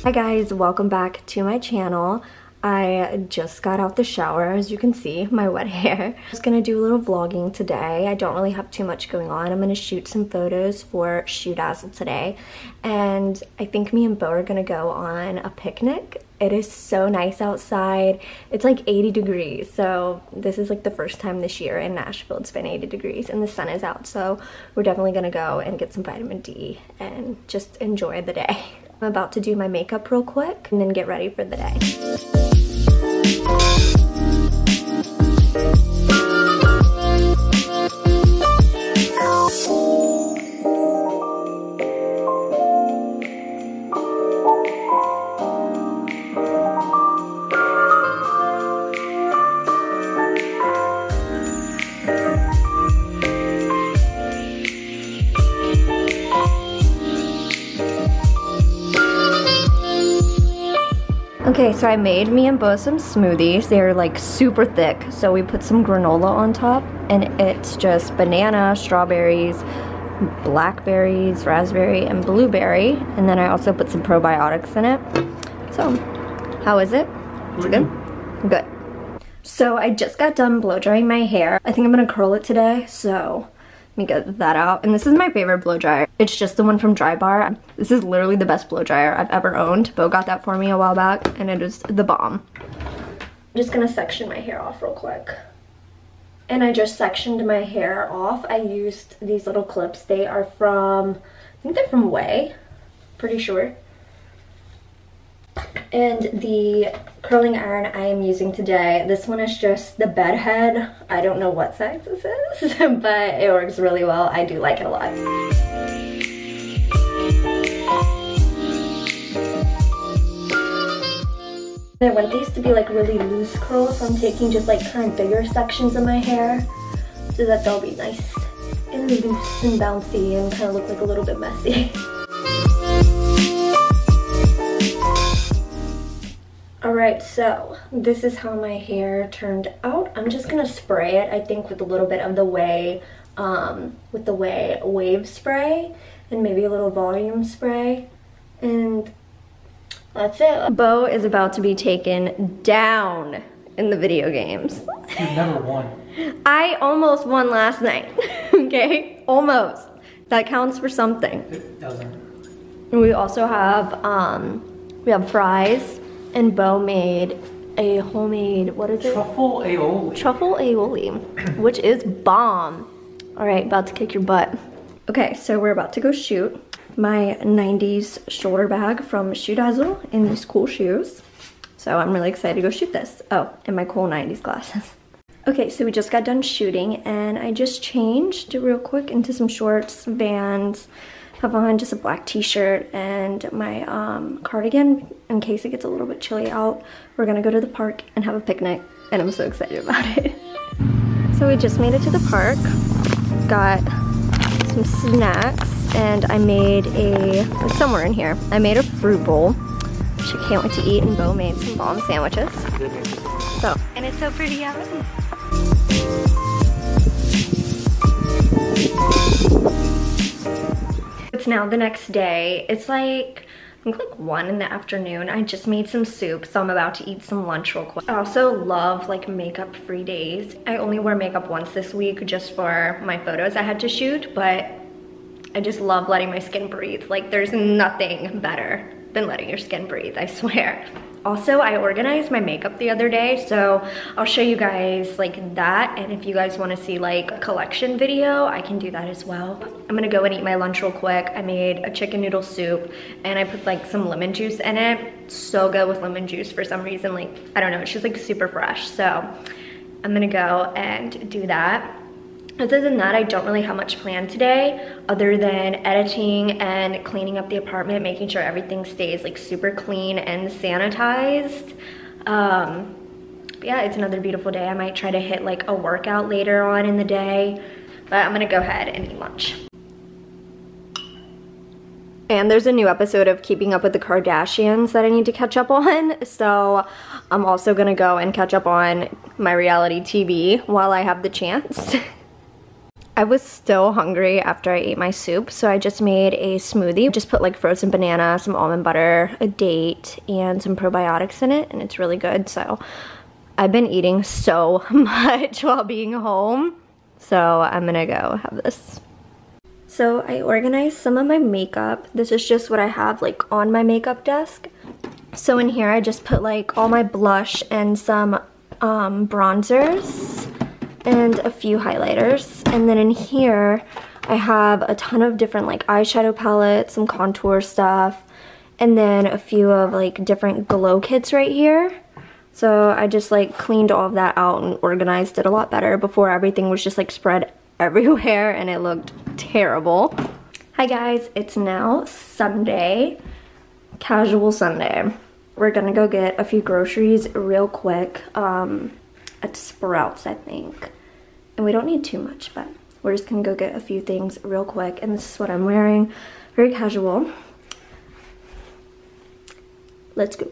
Hi guys, welcome back to my channel. I just got out the shower, as you can see, my wet hair. I'm just gonna do a little vlogging today. I don't really have too much going on. I'm gonna shoot some photos for Shoedazzle today. And I think me and Beau are gonna go on a picnic. It is so nice outside. It's like 80 degrees, so this is like the first time this year in Nashville it's been 80 degrees and the sun is out, so we're definitely gonna go and get some vitamin D and just enjoy the day. I'm about to do my makeup real quick and then get ready for the day. Okay, so I made me and Beau some smoothies. They're like super thick, so we put some granola on top, and it's just banana, strawberries, blackberries, raspberry, and blueberry. And then I also put some probiotics in it. So, how is it? Is it good? Good. So I just got done blow drying my hair. I think I'm gonna curl it today, so let me get that out. And this is my favorite blow dryer. It's just the one from Drybar. This is literally the best blow dryer I've ever owned. Beau got that for me a while back and it is the bomb. I'm just gonna section my hair off real quick. And I just sectioned my hair off. I used these little clips. They are from, I think they're from Way, pretty sure. And the curling iron I am using today, this one is just the bed head. I don't know what size this is, but it works really well. I do like it a lot. I want these to be like really loose curls, so I'm taking just like kind of bigger sections of my hair so that they'll be nice and loose and bouncy and kind of look like a little bit messy. Alright, so this is how my hair turned out. I'm just gonna spray it, I think, with a little bit of the Way, wave spray and maybe a little volume spray, and that's it. Beau is about to be taken down in the video games. You've never won. I almost won last night, okay? Almost. That counts for something. It doesn't. And we also have, fries. And Beau made a homemade, what is it? Truffle aioli. Truffle aioli, which is bomb. All right, about to kick your butt. Okay, so we're about to go shoot my 90s shoulder bag from Shoedazzle in these cool shoes. So I'm really excited to go shoot this. Oh, and my cool 90s glasses. Okay, so we just got done shooting and I just changed real quick into some shorts, Vans, have on just a black t-shirt and my cardigan in case it gets a little bit chilly out. We're gonna go to the park and have a picnic and I'm so excited about it. So we just made it to the park, got some snacks, and I made it's somewhere in here, I made a fruit bowl, which I can't wait to eat, and Beau made some bomb sandwiches. So, and it's so pretty out. It's now the next day. It's like, I think like 1 in the afternoon. I just made some soup, so I'm about to eat some lunch real quick. I also love like makeup free days. I only wear makeup once this week just for my photos I had to shoot, but I just love letting my skin breathe. Like there's nothing better than letting your skin breathe, I swear. Also, I organized my makeup the other day, so I'll show you guys like that, and if you guys want to see like a collection video, I can do that as well. I'm gonna go and eat my lunch real quick. I made a chicken noodle soup and I put like some lemon juice in it. So good with lemon juice for some reason, like I don't know, it's just like super fresh. So I'm gonna go and do that. Other than that, I don't really have much planned today other than editing and cleaning up the apartment, making sure everything stays like super clean and sanitized. Yeah, it's another beautiful day. I might try to hit like a workout later on in the day, but I'm gonna go ahead and eat lunch. And there's a new episode of Keeping Up with the Kardashians that I need to catch up on, so I'm also gonna go and catch up on my reality TV while I have the chance. I was still hungry after I ate my soup, so I just made a smoothie. Just put like frozen banana, some almond butter, a date, and some probiotics in it, and it's really good. So I've been eating so much while being home, so I'm gonna go have this. So I organized some of my makeup. This is just what I have like on my makeup desk. So in here I just put like all my blush and some bronzers and a few highlighters. And then in here I have a ton of different like eyeshadow palettes, some contour stuff, and then a few of like different glow kits right here. So I just like cleaned all of that out and organized it a lot better. Before, everything was just like spread everywhere and it looked terrible. Hi guys, it's now Sunday, casual Sunday. We're gonna go get a few groceries real quick at Sprouts, I think. And we don't need too much, but we're just gonna go get a few things real quick. And this is what I'm wearing, very casual. Let's go.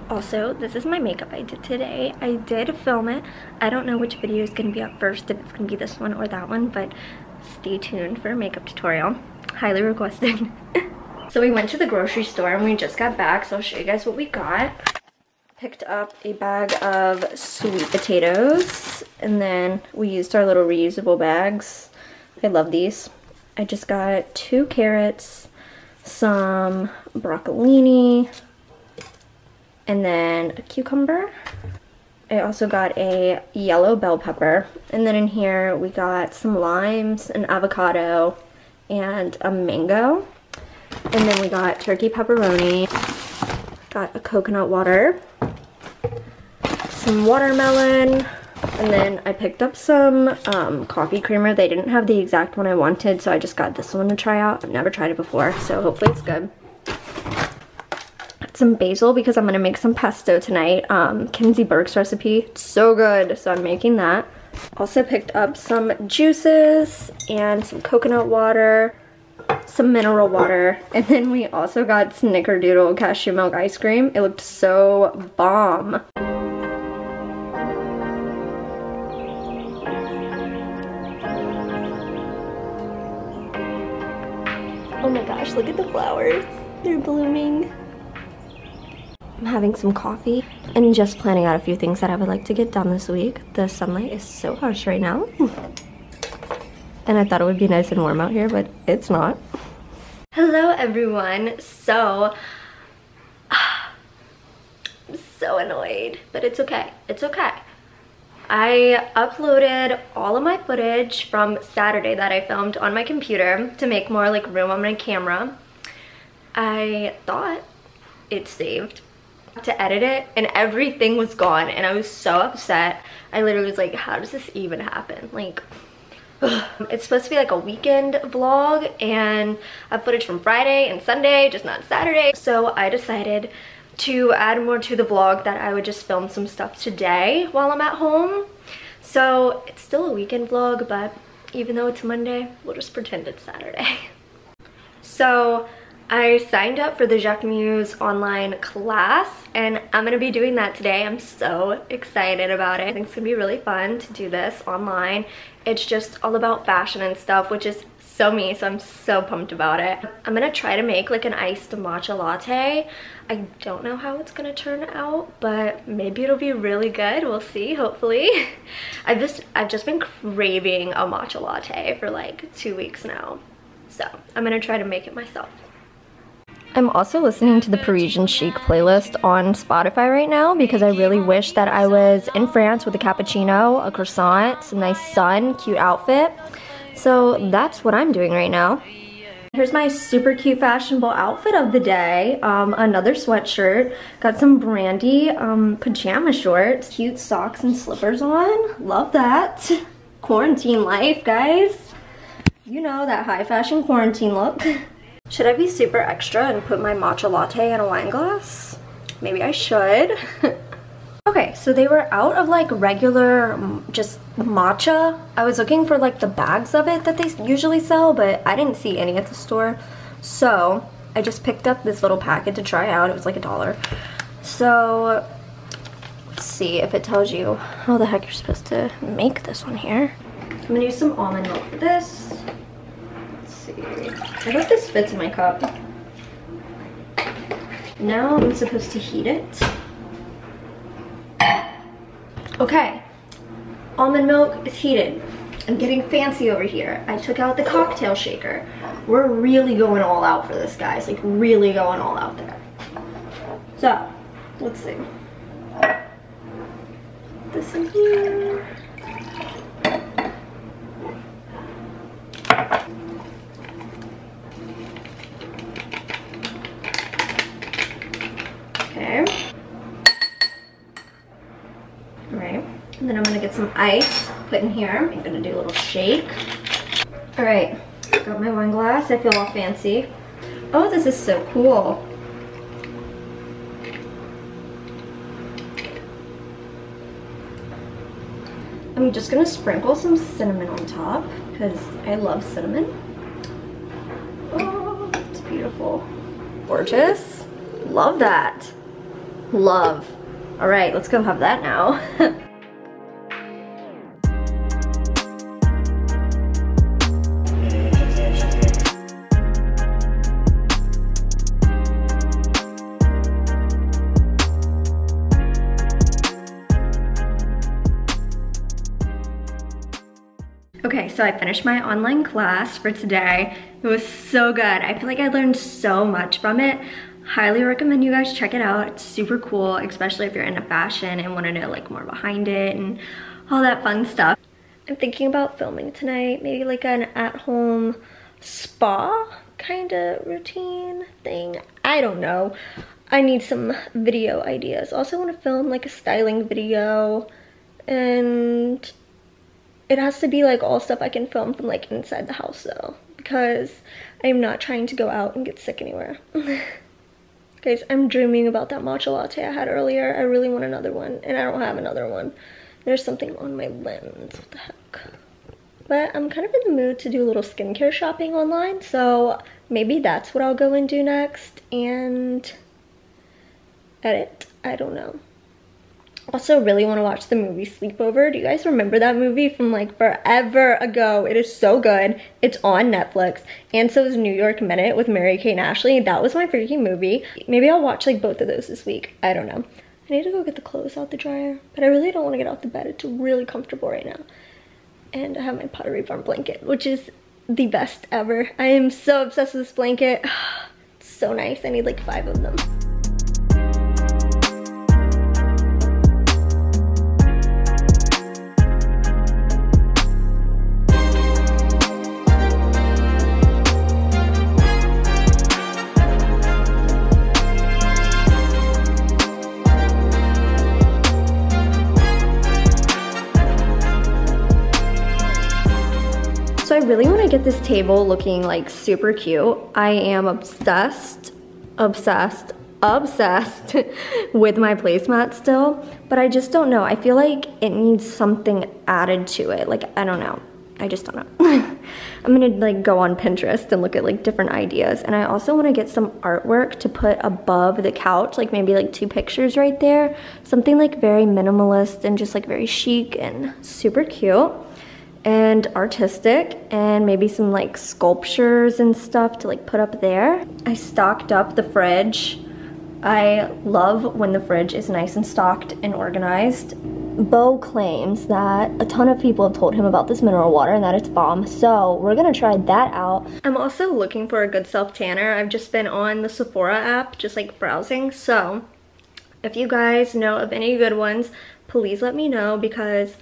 Also, this is my makeup I did today. I did film it. I don't know which video is going to be up first, if it's going to be this one or that one, but stay tuned for a makeup tutorial. Highly requested. So we went to the grocery store and we just got back, so I'll show you guys what we got. Picked up a bag of sweet potatoes, and then we used our little reusable bags. I love these. I just got 2 carrots, some broccolini, and then a cucumber. I also got a yellow bell pepper. And then in here we got some limes, an avocado, and a mango. And then we got turkey pepperoni, got a coconut water, some watermelon, and then I picked up some coffee creamer. They didn't have the exact one I wanted, so I just got this one to try out. I've never tried it before, so hopefully it's good. Some basil because I'm gonna make some pesto tonight. Kinsey Burke's recipe, it's so good, so I'm making that. Also picked up some juices and some coconut water, some mineral water, and then we also got Snickerdoodle cashew milk ice cream. It looked so bomb. Oh my gosh, look at the flowers. They're blooming. I'm having some coffee and just planning out a few things that I would like to get done this week. The sunlight is so harsh right now. And I thought it would be nice and warm out here, but it's not. Hello everyone. So, I'm so annoyed, but it's okay. It's okay. I uploaded all of my footage from Saturday that I filmed on my computer to make more like room on my camera. I thought it saved. To edit it and everything was gone and I was so upset. I literally was like, how does this even happen? Like, ugh. It's supposed to be like a weekend vlog and I have footage from Friday and Sunday, just not Saturday. So I decided to add more to the vlog that I would just film some stuff today while I'm at home. So it's still a weekend vlog, but even though it's Monday, we'll just pretend it's Saturday. So I signed up for the Jacquemus online class and I'm gonna be doing that today. I'm so excited about it. I think it's gonna be really fun to do this online. It's just all about fashion and stuff, which is so me, so I'm so pumped about it. I'm gonna try to make like an iced matcha latte. I don't know how it's gonna turn out, but maybe it'll be really good. We'll see, hopefully. I've just been craving a matcha latte for like 2 weeks now. So I'm gonna try to make it myself. I'm also listening to the Parisian Chic playlist on Spotify right now because I really wish that I was in France with a cappuccino, a croissant, some nice sun, cute outfit. So that's what I'm doing right now. Here's my super cute fashionable outfit of the day. Another sweatshirt, got some Brandy pajama shorts, cute socks and slippers on. Love that. Quarantine life, guys. You know, that high fashion quarantine look. Should I be super extra and put my matcha latte in a wine glass? Maybe I should. Okay, so they were out of like regular just matcha. I was looking for like the bags of it that they usually sell, but I didn't see any at the store. So I just picked up this little packet to try out. It was like $1. So let's see if it tells you how the heck you're supposed to make this one here. I'm gonna use some almond milk for this. Let's see. I hope this fits in my cup. Now I'm supposed to heat it. Okay, almond milk is heated. I'm getting fancy over here. I took out the cocktail shaker. We're really going all out for this, guys. Like, really going all out there. So, let's see. Put this in here. Okay. Alright. And then I'm gonna get some ice, put in here. I'm gonna do a little shake. Alright. Got my wine glass. I feel all fancy. Oh, this is so cool. I'm just gonna sprinkle some cinnamon on top because I love cinnamon. Oh, it's beautiful. Gorgeous. Love that. Love. All right, let's go have that now. Okay, so I finished my online class for today. It was so good. I feel like I learned so much from it. Highly recommend you guys check it out. It's super cool, especially if you're into fashion and want to know like more behind it and all that fun stuff. I'm thinking about filming tonight, maybe like an at-home spa kind of routine thing. I don't know. I need some video ideas. Also want to film like a styling video, and it has to be like all stuff I can film from like inside the house though, because I'm not trying to go out and get sick anywhere. Guys, I'm dreaming about that matcha latte I had earlier. I really want another one, and I don't have another one. There's something on my lens. What the heck? But I'm kind of in the mood to do a little skincare shopping online, so maybe that's what I'll go and do next, and edit. I don't know. Also, really want to watch the movie Sleepover. Do you guys remember that movie from like forever ago? It is so good. It's on Netflix. And so is New York Minute with Mary-Kate and Ashley. That was my freaking movie. Maybe I'll watch like both of those this week. I don't know. I need to go get the clothes out the dryer, but I really don't want to get out the bed. It's really comfortable right now. And I have my Pottery Barn blanket, which is the best ever. I am so obsessed with this blanket. It's so nice. I need like 5 of them. So I really want to get this table looking like super cute. I am obsessed with my placemat still, but I just don't know. I feel like it needs something added to it. Like, I don't know. I just don't know. I'm gonna like go on Pinterest and look at like different ideas. And I also want to get some artwork to put above the couch, like maybe like 2 pictures right there. Something like very minimalist and just like very chic and super cute and artistic, and maybe some like sculptures and stuff to like put up there. I stocked up the fridge. I love when the fridge is nice and stocked and organized. Bo claims that a ton of people have told him about this mineral water and that it's bomb, so we're gonna try that out. I'm also looking for a good self-tanner. I've just been on the Sephora app, just like browsing, so if you guys know of any good ones, please let me know, because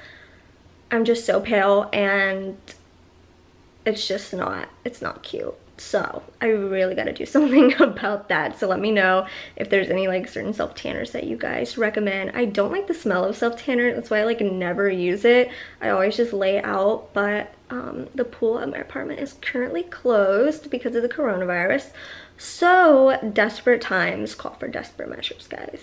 I'm just so pale and it's not cute. So I really gotta do something about that. So let me know if there's any like certain self-tanners that you guys recommend. I don't like the smell of self-tanner. That's why I like never use it. I always just lay it out, but the pool at my apartment is currently closed because of the coronavirus. So desperate times call for desperate measures, guys.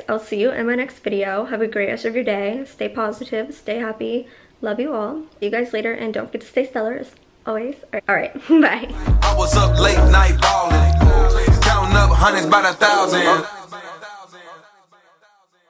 I'll see you in my next video. Have a great rest of your day. Stay positive, stay happy. Love you all. See you guys later, and don't forget to stay stellar as always. All right, bye. I was up late night balling, counting up hundreds by the thousand.